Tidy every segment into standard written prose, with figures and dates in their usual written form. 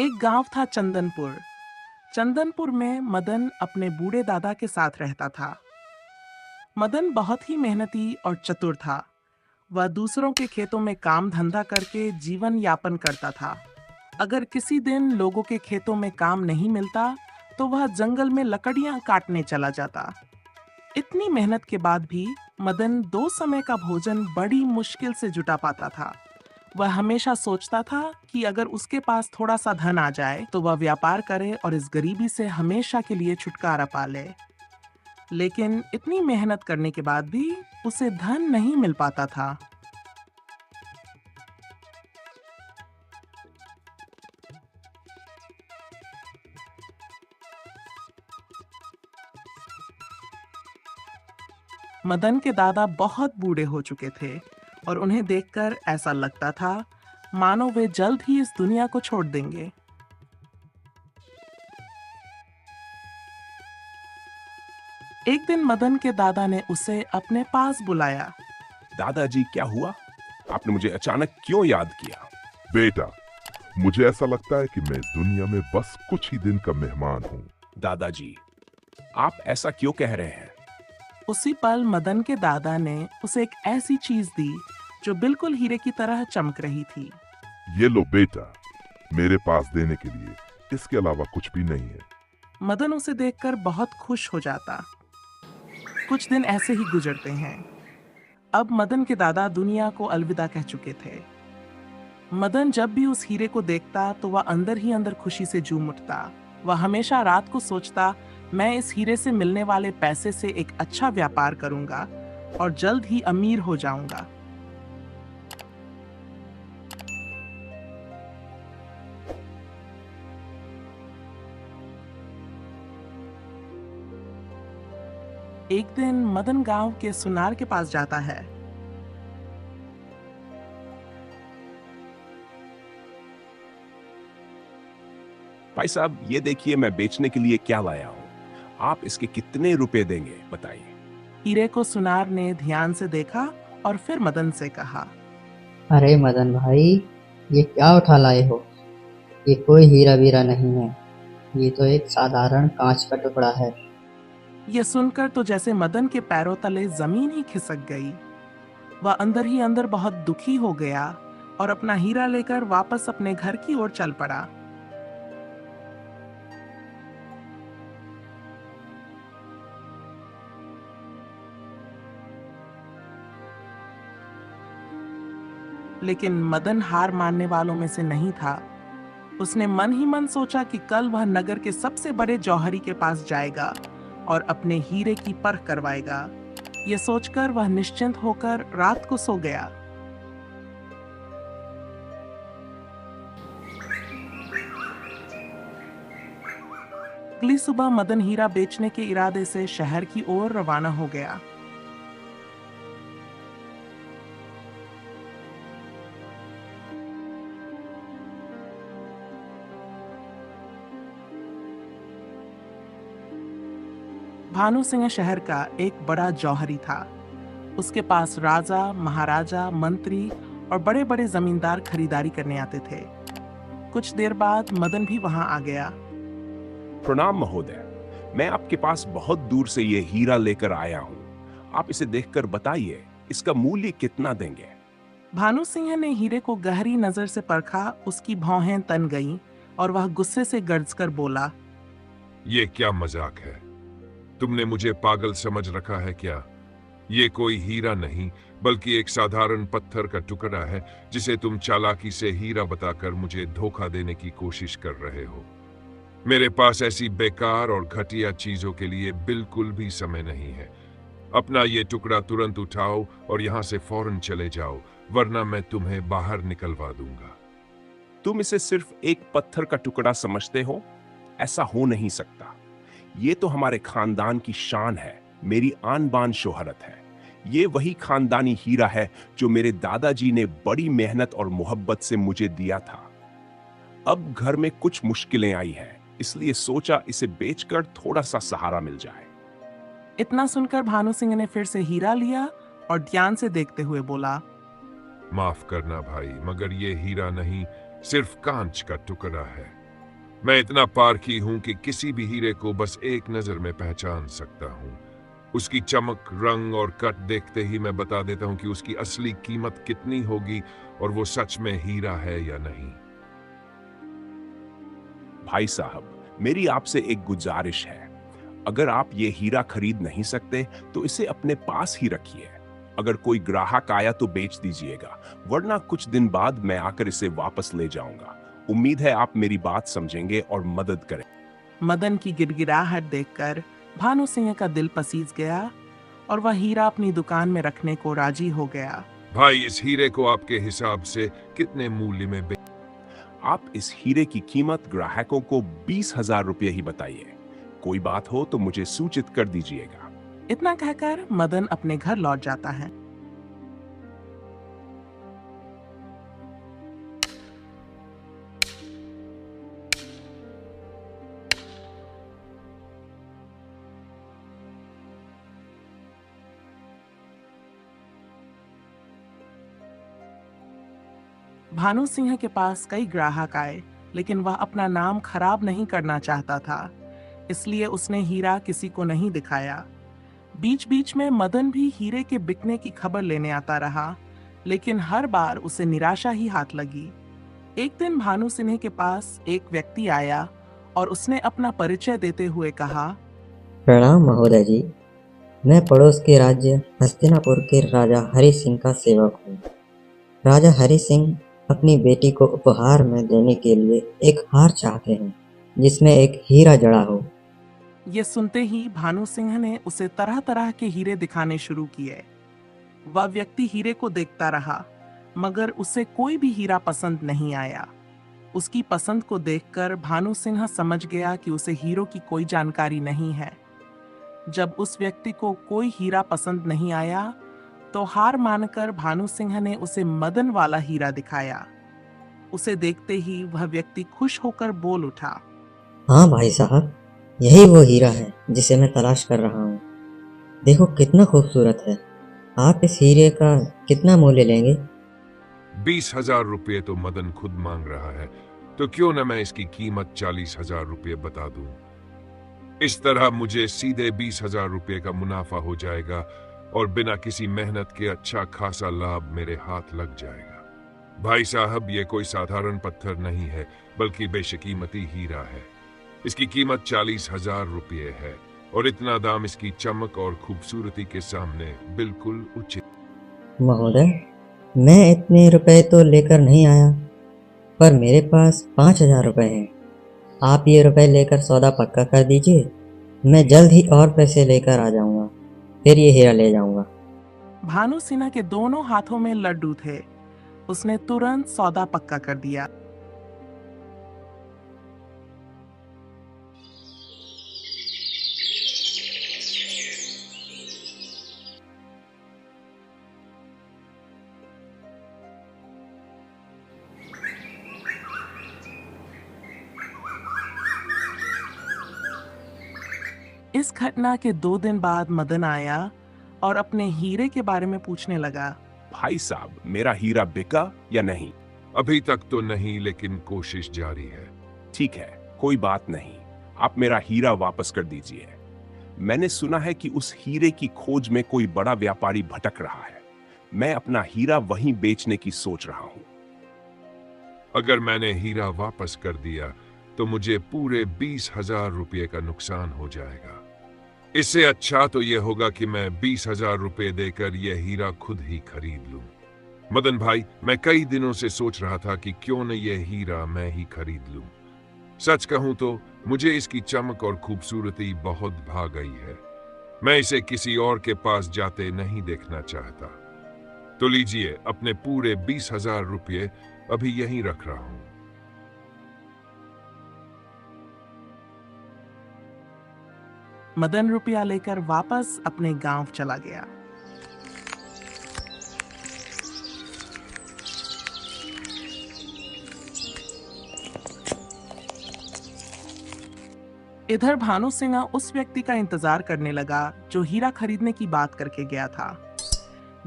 एक गांव था चंदनपुर। चंदनपुर में मदन अपने बूढ़े दादा के साथ रहता था। मदन बहुत ही मेहनती और चतुर था। वह दूसरों के खेतों में काम धंधा करके जीवन यापन करता था। अगर किसी दिन लोगों के खेतों में काम नहीं मिलता तो वह जंगल में लकड़ियां काटने चला जाता। इतनी मेहनत के बाद भी मदन दो समय का भोजन बड़ी मुश्किल से जुटा पाता था। वह हमेशा सोचता था कि अगर उसके पास थोड़ा सा धन आ जाए तो वह व्यापार करे और इस गरीबी से हमेशा के लिए छुटकारा पा ले। लेकिन इतनी मेहनत करने के बाद भी उसे धन नहीं मिल पाता था। मदन के दादा बहुत बूढ़े हो चुके थे और उन्हें देखकर ऐसा लगता था मानो वे जल्द ही इस दुनिया को छोड़ देंगे। एक दिन मदन के दादा ने उसे अपने पास बुलाया। दादाजी, क्या हुआ? आपने मुझे अचानक क्यों याद किया? बेटा, मुझे ऐसा लगता है कि मैं इस दुनिया में बस कुछ ही दिन का मेहमान हूँ। दादाजी, आप ऐसा क्यों कह रहे हैं? उसी पल मदन के दादा ने उसे एक ऐसी चीज दी जो बिल्कुल हीरे की तरह चमक रही थी। ये लो बेटा, मेरे पास देने के लिए इसके अलावा कुछ भी नहीं है। मदन उसे देखकर बहुत खुश हो जाता। कुछ दिन ऐसे ही गुजरते हैं। अब मदन के दादा दुनिया को अलविदा कह चुके थे। मदन जब भी उस हीरे को देखता तो वह अंदर ही अंदर खुशी से झूम उठता। वह हमेशा रात को सोचता, मैं इस हीरे से मिलने वाले पैसे से एक अच्छा व्यापार करूंगा और जल्द ही अमीर हो जाऊंगा। एक दिन मदन गांव के सुनार के पास जाता है। भाई साहब, ये देखिए, मैं बेचने के लिए क्या लाया हूँ। आप इसके कितने रुपए देंगे, बताइए। हीरे को सुनार ने ध्यान से देखा और फिर मदन से कहा, अरे मदन भाई, ये क्या उठा लाए हो? ये कोई हीरा वीरा नहीं है, ये तो एक साधारण कांच का टुकड़ा है। यह सुनकर तो जैसे मदन के पैरों तले जमीन ही खिसक गई। वह अंदर ही अंदर बहुत दुखी हो गया और अपना हीरा लेकर वापस अपने घर की ओर चल पड़ा। लेकिन मदन हार मानने वालों में से नहीं था। उसने मन ही मन सोचा कि कल वह नगर के सबसे बड़े जौहरी के पास जाएगा और अपने हीरे की परख करवाएगा। यह सोचकर वह निश्चिंत होकर रात को सो गया। अगली सुबह मदन हीरा बेचने के इरादे से शहर की ओर रवाना हो गया। भानु सिंह शहर का एक बड़ा जौहरी था। उसके पास राजा, महाराजा, मंत्री और बड़े बड़े जमींदार खरीदारी करने आते थे। कुछ देर बाद मदन भी वहां आ गया। प्रणाम महोदय, मैं आपके पास बहुत दूर से ये हीरा लेकर आया हूँ। आप इसे देखकर बताइए, इसका मूल्य कितना देंगे? भानु सिंह ने हीरे को गहरी नजर से परखा। उसकी भौहें तन गईं और वह गुस्से से गरजकर बोला, ये क्या मजाक है? तुमने मुझे पागल समझ रखा है क्या? ये कोई हीरा नहीं, बल्कि एक साधारण पत्थर का टुकड़ा है जिसे तुम चालाकी से हीरा बताकर मुझे धोखा देने की कोशिश कर रहे हो। मेरे पास ऐसी बेकार और घटिया चीजों के लिए बिल्कुल भी समय नहीं है। अपना ये टुकड़ा तुरंत उठाओ और यहाँ से फौरन चले जाओ, वरना मैं तुम्हें बाहर निकलवा दूंगा। तुम इसे सिर्फ एक पत्थर का टुकड़ा समझते हो? ऐसा हो नहीं सकता। ये तो हमारे खानदान की शान है, मेरी आन बान शोहरत है। ये वही खानदानी हीरा है जो मेरे दादाजी ने बड़ी मेहनत और मोहब्बत से मुझे दिया था। अब घर में कुछ मुश्किलें आई हैं, इसलिए सोचा इसे बेचकर थोड़ा सा सहारा मिल जाए। इतना सुनकर भानु सिंह ने फिर से हीरा लिया और ध्यान से देखते हुए बोला, माफ करना भाई, मगर ये हीरा नहीं, सिर्फ कांच का टुकड़ा है। मैं इतना पारखी हूं कि किसी भी हीरे को बस एक नजर में पहचान सकता हूं। उसकी चमक, रंग और कट देखते ही मैं बता देता हूं कि उसकी असली कीमत कितनी होगी और वो सच में हीरा है या नहीं। भाई साहब, मेरी आपसे एक गुजारिश है। अगर आप ये हीरा खरीद नहीं सकते तो इसे अपने पास ही रखिए। अगर कोई ग्राहक आया तो बेच दीजिएगा, वरना कुछ दिन बाद मैं आकर इसे वापस ले जाऊंगा। उम्मीद है आप मेरी बात समझेंगे और मदद करें। मदन की गिड़गिड़ाहट देखकर भानु सिंह का दिल पसीज गया और वह हीरा अपनी दुकान में रखने को राजी हो गया। भाई, इस हीरे को आपके हिसाब से कितने मूल्य में आप इस हीरे की कीमत ग्राहकों को 20,000 रुपये ही बताइए। कोई बात हो तो मुझे सूचित कर दीजिएगा। इतना कहकर मदन अपने घर लौट जाता है। भानु सिंह के पास कई ग्राहक आए, लेकिन वह अपना नाम खराब नहीं करना चाहता था, इसलिए उसने हीरा किसी को नहीं दिखाया। बीच बीच में मदन भी हीरे के बिकने की खबर लेने आता रहा, लेकिन हर बार उसे निराशा ही हाथ लगी। एक दिन भानु सिंह के पास एक व्यक्ति आया और उसने अपना परिचय देते हुए कहा, प्रणाम महोदय जी, मैं पड़ोस के राज्य हस्तिनापुर के राजा हरि सिंह का सेवक हूँ। राजा हरि सिंह अपनी बेटी को उपहार में देने के लिए एक हार चाहते हैं जिसमें एक हीरा जड़ा हो। ये सुनते ही भानु सिंह ने उसे तरह तरह के हीरे दिखाने शुरू किए। वह व्यक्ति हीरे को देखता रहा, मगर उसे कोई भी हीरा पसंद नहीं आया। उसकी पसंद को देखकर भानु सिंह समझ गया कि उसे हीरों की कोई जानकारी नहीं है। जब उस व्यक्ति को कोई हीरा पसंद नहीं आया तो हार मानकर भानु सिंह ने उसे मदन वाला हीरा दिखाया। उसे देखते ही वह व्यक्ति खुश होकर बोल उठा, हाँ भाई साहब, यही वो हीरा है जिसे मैं तलाश कर रहा हूँ। देखो कितना खूबसूरत है। आप इस हीरे का कितना मूल्य लेंगे? 20,000 रुपये तो मदन खुद मांग रहा है, तो क्यों न मैं इसकी कीमत 40,000 रुपये बता दूं। इस तरह मुझे सीधे 20,000 रुपये का मुनाफा हो जाएगा और बिना किसी मेहनत के अच्छा खासा लाभ मेरे हाथ लग जाएगा। भाई साहब, ये कोई साधारण पत्थर नहीं है, बल्कि बेशकीमती हीरा है। इसकी कीमत 40,000 रुपये है और इतना दाम इसकी चमक और खूबसूरती के सामने बिल्कुल उचित। महोदय, मैं इतने रुपए तो लेकर नहीं आया, पर मेरे पास 5,000 रुपये हैं। आप ये रुपए लेकर सौदा पक्का कर दीजिए। मैं जल्द ही और पैसे लेकर आ जाऊंगा, फिर ये हीरा ले जाऊंगा। भानु सिन्हा के दोनों हाथों में लड्डू थे। उसने तुरंत सौदा पक्का कर दिया। इस घटना के 2 दिन बाद मदन आया और अपने हीरे के बारे में पूछने लगा। भाई साहब, मेरा हीरा बिका या नहीं? अभी तक तो नहीं, लेकिन कोशिश जारी है। ठीक है, कोई बात नहीं। आप मेरा हीरा वापस कर दीजिए। मैंने सुना है कि उस हीरे की खोज में कोई बड़ा व्यापारी भटक रहा है। मैं अपना हीरा वहीं बेचने की सोच रहा हूं। अगर मैंने हीरा वापस कर दिया तो मुझे पूरे 20,000 रुपये का नुकसान हो जाएगा। इससे अच्छा तो यह होगा कि मैं 20,000 रुपये देकर यह हीरा खुद ही खरीद लूं। मदन भाई, मैं कई दिनों से सोच रहा था कि क्यों न यह हीरा मैं ही खरीद लूं। सच कहूं तो मुझे इसकी चमक और खूबसूरती बहुत भा गई है। मैं इसे किसी और के पास जाते नहीं देखना चाहता। तो लीजिए, अपने पूरे 20,000 रुपये अभी यहीं रख रहा हूं। मदन रुपया लेकर वापस अपने गांव चला गया। इधर भानु सिंह उस व्यक्ति का इंतजार करने लगा जो हीरा खरीदने की बात करके गया था।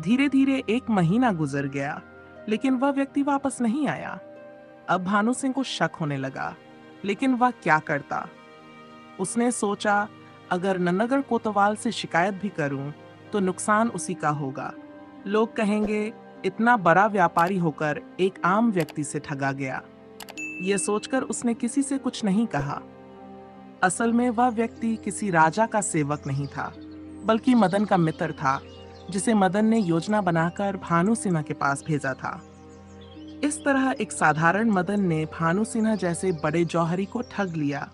धीरे धीरे 1 महीना गुजर गया, लेकिन वह व्यक्ति वापस नहीं आया। अब भानु सिंह को शक होने लगा। लेकिन वह क्या करता? उसने सोचा, अगर नन्नगढ़ कोतवाल से शिकायत भी करूं तो नुकसान उसी का होगा। लोग कहेंगे इतना बड़ा व्यापारी होकर एक आम व्यक्ति से ठगा गया। ये सोचकर उसने किसी से कुछ नहीं कहा। असल में वह व्यक्ति किसी राजा का सेवक नहीं था, बल्कि मदन का मित्र था, जिसे मदन ने योजना बनाकर भानु सिन्हा के पास भेजा था। इस तरह एक साधारण मदन ने भानु सिन्हा जैसे बड़े जौहरी को ठग लिया।